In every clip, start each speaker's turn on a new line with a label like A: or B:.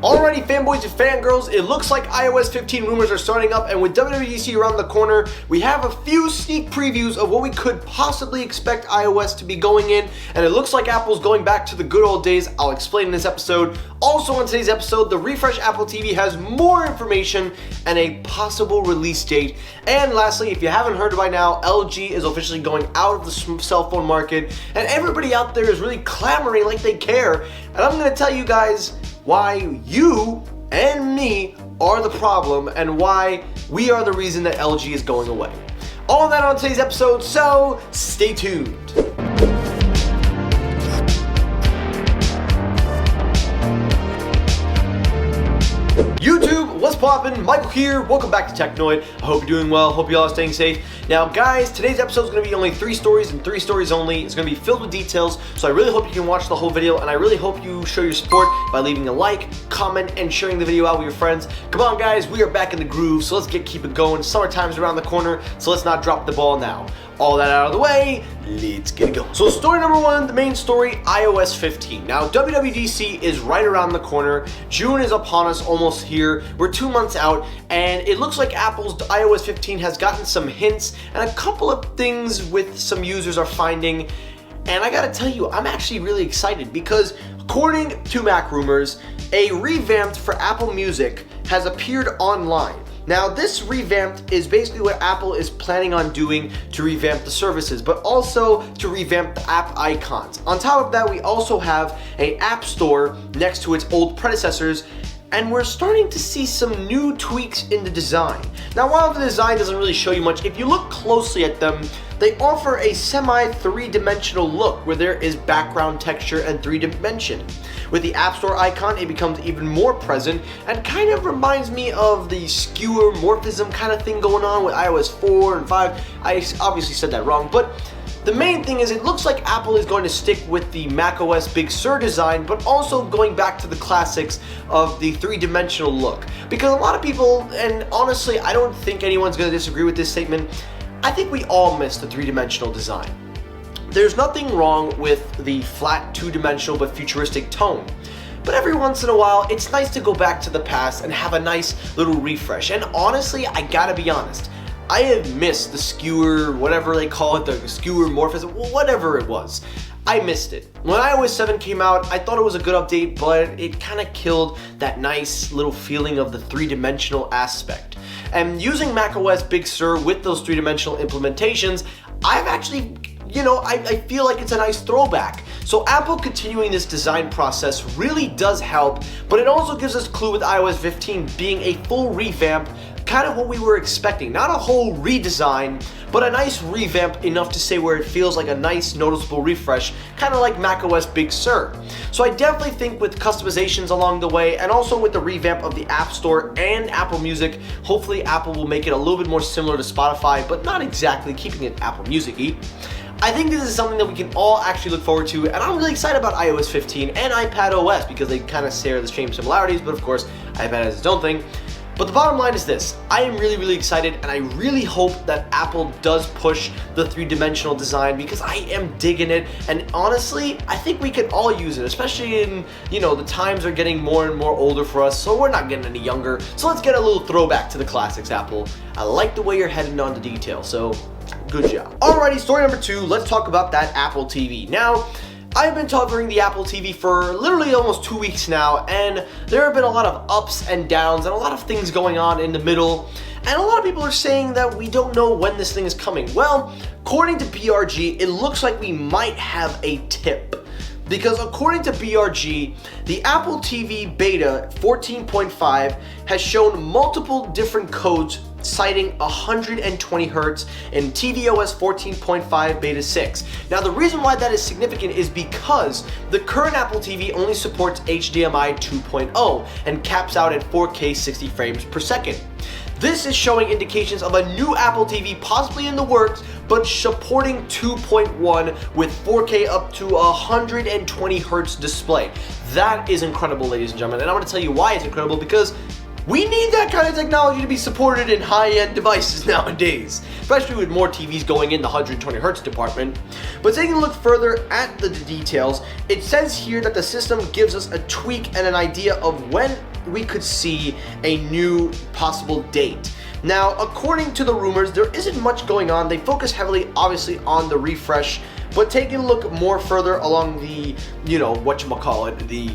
A: Alrighty, fanboys and fangirls, it looks like iOS 15 rumors are starting up, and with WWDC around the corner, we have a few sneak previews of what we could possibly expect iOS to be going in, and it looks like Apple's going back to the good old days. I'll explain in this episode. Also in today's episode, the refresh Apple TV has more information and a possible release date. And lastly, if you haven't heard by now, LG is officially going out of the cell phone market, and everybody out there is really clamoring like they care, and I'm going to tell you guys why you and me are the problem and why we are the reason that LG is going away. All that on today's episode, so stay tuned. YouTube, what's poppin'? Michael here, welcome back to Technoid. I hope you're doing well, hope you all are staying safe. Now guys, today's episode is going to be only 3 stories and 3 stories only. It's going to be filled with details, so I really hope you can watch the whole video, and I really hope you show your support by leaving a like, comment, and sharing the video out with your friends. Come on guys, we are back in the groove, so let's keep it going. Summertime's around the corner, so let's not drop the ball now. All that out of the way, let's get it going. So story number 1, the main story, iOS 15. Now WWDC is right around the corner. June is upon us, almost here. We're 2 months out, and it looks like Apple's iOS 15 has gotten some hints and a couple of things with some users are finding. And I gotta tell you, I'm actually really excited because according to Mac Rumors, a revamped for Apple Music has appeared online. Now this revamped is basically what Apple is planning on doing to revamp the services, but also to revamp the app icons. On top of that, we also have an app store next to its old predecessors, and we're starting to see some new tweaks in the design. Now while the design doesn't really show you much, if you look closely at them, they offer a semi-3-dimensional look where there is background texture and 3-dimension. With the App Store icon, it becomes even more present and kind of reminds me of the skewer morphism kind of thing going on with iOS 4 and 5. I obviously said that wrong, but the main thing is it looks like Apple is going to stick with the macOS Big Sur design, but also going back to the classics of the 3-dimensional look. Because a lot of people, and honestly, I don't think anyone's going to disagree with this statement, I think we all miss the 3-dimensional design. There's nothing wrong with the flat 2-dimensional but futuristic tone. But every once in a while, it's nice to go back to the past and have a nice little refresh. And honestly, I gotta be honest, I have missed the skewer, whatever they call it, the skewer morphism, whatever it was. I missed it. When iOS 7 came out, I thought it was a good update, but it kind of killed that nice little feeling of the 3-dimensional aspect. And using macOS Big Sur with those 3-dimensional implementations, I've actually, I feel like it's a nice throwback. So Apple continuing this design process really does help, but it also gives us a clue with iOS 15 being a full revamp, kind of what we were expecting. Not a whole redesign, but a nice revamp enough to say where it feels like a nice noticeable refresh, kind of like macOS Big Sur. So I definitely think with customizations along the way, and also with the revamp of the App Store and Apple Music, hopefully Apple will make it a little bit more similar to Spotify, but not exactly keeping it Apple Music-y. I think this is something that we can all actually look forward to, and I'm really excited about iOS 15 and iPadOS because they kind of share the same similarities, but of course, iPad has its own thing. But the bottom line is this, I am really excited, and I really hope that Apple does push the 3-dimensional design because I am digging it, and honestly, I think we can all use it, especially in, the times are getting more and more older for us, so we're not getting any younger, so let's get a little throwback to the classics, Apple. I like the way you're heading on the detail, so good job. Alrighty, story number 2, let's talk about that Apple TV. Now, I've been covering the Apple TV for literally almost 2 weeks now, and there have been a lot of ups and downs and a lot of things going on in the middle, and a lot of people are saying that we don't know when this thing is coming. Well, according to BRG, it looks like we might have a tip. Because according to BRG, the Apple TV Beta 14.5 has shown multiple different codes citing 120 Hz in tvOS 14.5 Beta 6. Now the reason why that is significant is because the current Apple TV only supports HDMI 2.0 and caps out at 4K 60 frames per second. This is showing indications of a new Apple TV possibly in the works, but supporting 2.1 with 4K up to 120 Hz display. That is incredible, ladies and gentlemen, and I'm going to tell you why it's incredible, because we need that kind of technology to be supported in high-end devices nowadays, especially with more TVs going in the 120 Hz department. But taking a look further at the details, it says here that the system gives us a tweak and an idea of when we could see a new possible date. Now, according to the rumors, there isn't much going on. They focus heavily, obviously, on the refresh, but taking a look more further along the, whatchamacallit, the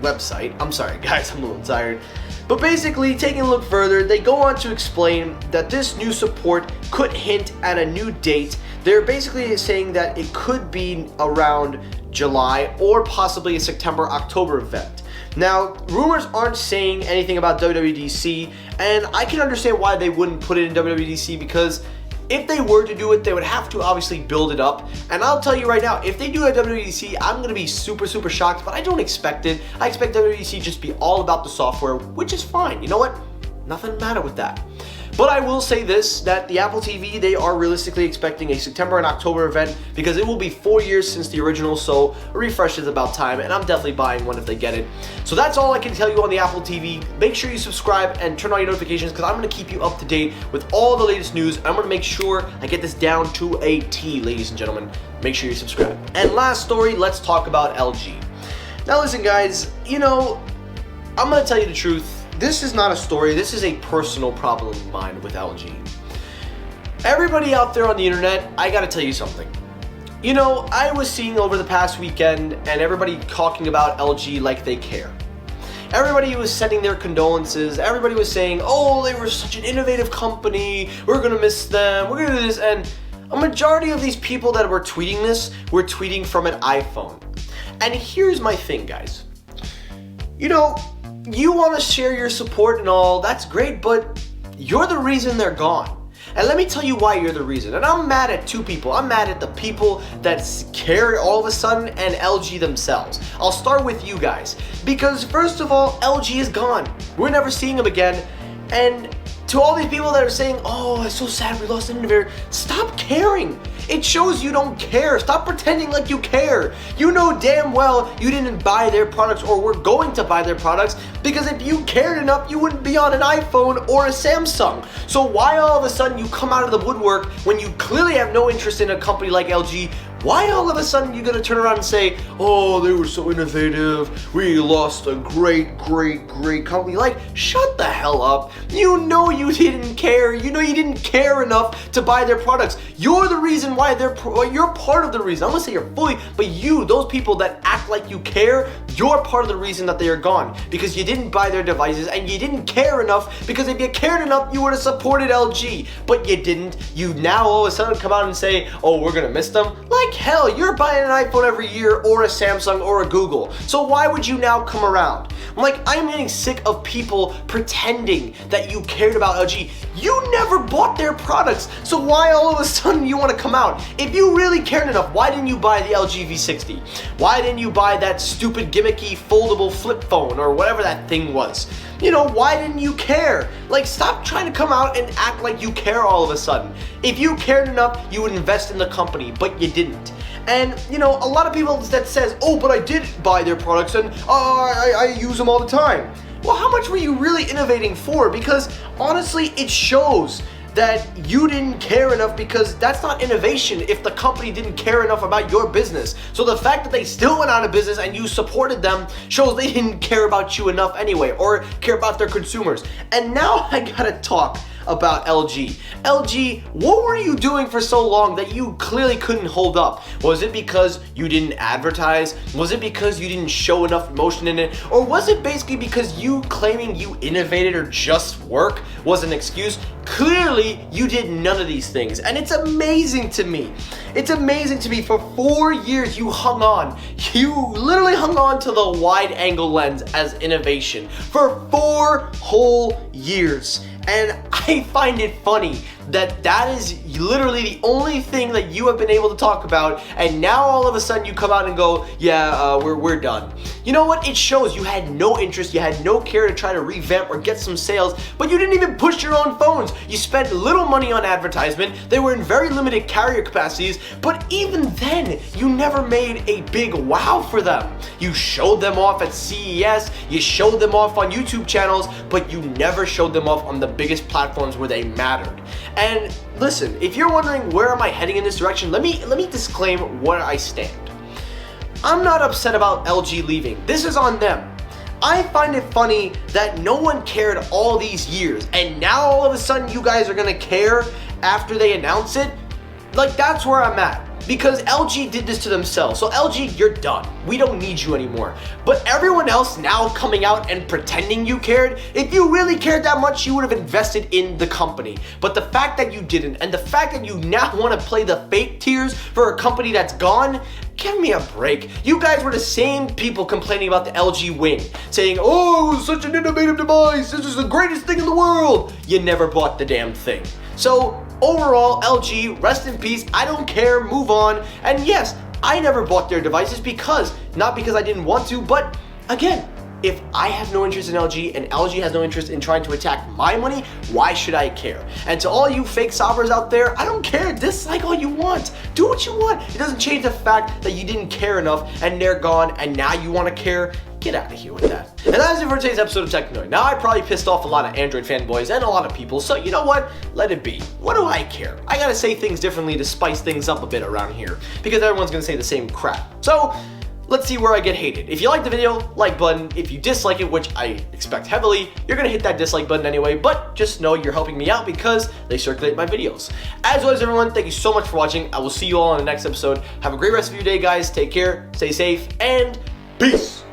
A: website. I'm sorry, guys, I'm a little tired. But basically, taking a look further, they go on to explain that this new support could hint at a new date. They're basically saying that it could be around July or possibly a September-October event. Now, rumors aren't saying anything about WWDC, and I can understand why they wouldn't put it in WWDC, because if they were to do it, they would have to obviously build it up. And I'll tell you right now, if they do a WWDC, I'm going to be super shocked, but I don't expect it. I expect WWDC just to be all about the software, which is fine. You know what? Nothing matter with that. But I will say this, that the Apple TV, they are realistically expecting a September and October event, because it will be 4 years since the original, so a refresh is about time, and I'm definitely buying one if they get it. So that's all I can tell you on the Apple TV. Make sure you subscribe and turn on your notifications, because I'm going to keep you up to date with all the latest news. I'm going to make sure I get this down to a T, ladies and gentlemen. Make sure you subscribe. And last story, let's talk about LG. Now listen, guys, I'm going to tell you the truth. This is not a story, this is a personal problem of mine with LG. Everybody out there on the internet, I gotta tell you something. I was seeing over the past weekend and everybody talking about LG like they care. Everybody was sending their condolences, everybody was saying, oh, they were such an innovative company, we're gonna miss them, we're gonna do this, and a majority of these people that were tweeting this were tweeting from an iPhone. And here's my thing, guys. You want to share your support and all, that's great, but you're the reason they're gone. And let me tell you why you're the reason. And I'm mad at two people. I'm mad at the people that care all of a sudden and LG themselves. I'll start with you guys. Because first of all, LG is gone. We're never seeing them again. And to all these people that are saying, oh, it's so sad we lost an innovator, stop caring. It shows you don't care. Stop pretending like you care. You know damn well you didn't buy their products or were going to buy their products, because if you cared enough, you wouldn't be on an iPhone or a Samsung. So why all of a sudden you come out of the woodwork when you clearly have no interest in a company like LG? Why all of a sudden you gonna turn around and say, oh, they were so innovative, we lost a great company? Like, shut the hell up. You know you didn't care. You know you didn't care enough to buy their products. You're the reason why you're part of the reason. I'm gonna say you're fully, but those people that act like you care, you're part of the reason that they are gone, because you didn't buy their devices and you didn't care enough, because if you cared enough, you would have supported LG, but you didn't. You now all of a sudden come out and say, oh, we're gonna miss them. Like hell, you're buying an iPhone every year or a Samsung or a Google. So why would you now come around? I'm getting sick of people pretending that you cared about LG. You never bought their products, so why all of a sudden you want to come out? If you really cared enough, why didn't you buy the LG V60? Why didn't you buy that stupid gimmicky foldable flip phone or whatever that thing was? Why didn't you care? Stop trying to come out and act like you care all of a sudden. If you cared enough, you would invest in the company, but you didn't. And, a lot of people that says, oh, but I did buy their products and I use them all the time. Well, how much were you really innovating for? Because honestly, it shows that you didn't care enough, because that's not innovation if the company didn't care enough about your business. So the fact that they still went out of business and you supported them shows they didn't care about you enough anyway, or care about their consumers. And now I gotta talk about LG. LG, what were you doing for so long that you clearly couldn't hold up? Was it because you didn't advertise? Was it because you didn't show enough emotion in it? Or was it basically because you claiming you innovated or just work was an excuse? Clearly, you did none of these things, and it's amazing to me. It's amazing to me. For 4 years, you hung on. You literally hung on to the wide-angle lens as innovation for 4 whole years. And I find it funny that that is literally the only thing that you have been able to talk about, and now all of a sudden you come out and go, yeah, we're done. You know what? It shows you had no interest, you had no care to try to revamp or get some sales, but you didn't even push your own phones. You spent little money on advertisement, they were in very limited carrier capacities, but even then, you never made a big wow for them. You showed them off at CES, you showed them off on YouTube channels, but you never showed them off on the biggest platforms where they mattered. And listen, if you're wondering where am I heading in this direction, let me disclaim where I stand. I'm not upset about LG leaving. This is on them. I find it funny that no one cared all these years, and now all of a sudden you guys are gonna care after they announce it. Like, that's where I'm at. Because LG did this to themselves. So LG, you're done. We don't need you anymore. But everyone else now coming out and pretending you cared, if you really cared that much, you would have invested in the company. But the fact that you didn't, and the fact that you now want to play the fake tears for a company that's gone, give me a break. You guys were the same people complaining about the LG Wing, saying, oh, it was such an innovative device, this is the greatest thing in the world. You never bought the damn thing. So overall, LG, rest in peace, I don't care, move on. And yes, I never bought their devices not because I didn't want to, but again, if I have no interest in LG and LG has no interest in trying to attack my money, why should I care? And to all you fake sobbers out there, I don't care. Dislike all you want. Do what you want. It doesn't change the fact that you didn't care enough and they're gone and now you want to care. Get out of here with that. And that is it for today's episode of Technoid. Now, I probably pissed off a lot of Android fanboys and a lot of people, so you know what? Let it be. What do I care? I gotta say things differently to spice things up a bit around here, because everyone's gonna say the same crap. So, let's see where I get hated. If you like the video, like button. If you dislike it, which I expect heavily, you're gonna hit that dislike button anyway, but just know you're helping me out because they circulate my videos. As always, everyone, thank you so much for watching. I will see you all in the next episode. Have a great rest of your day, guys. Take care, stay safe, and peace.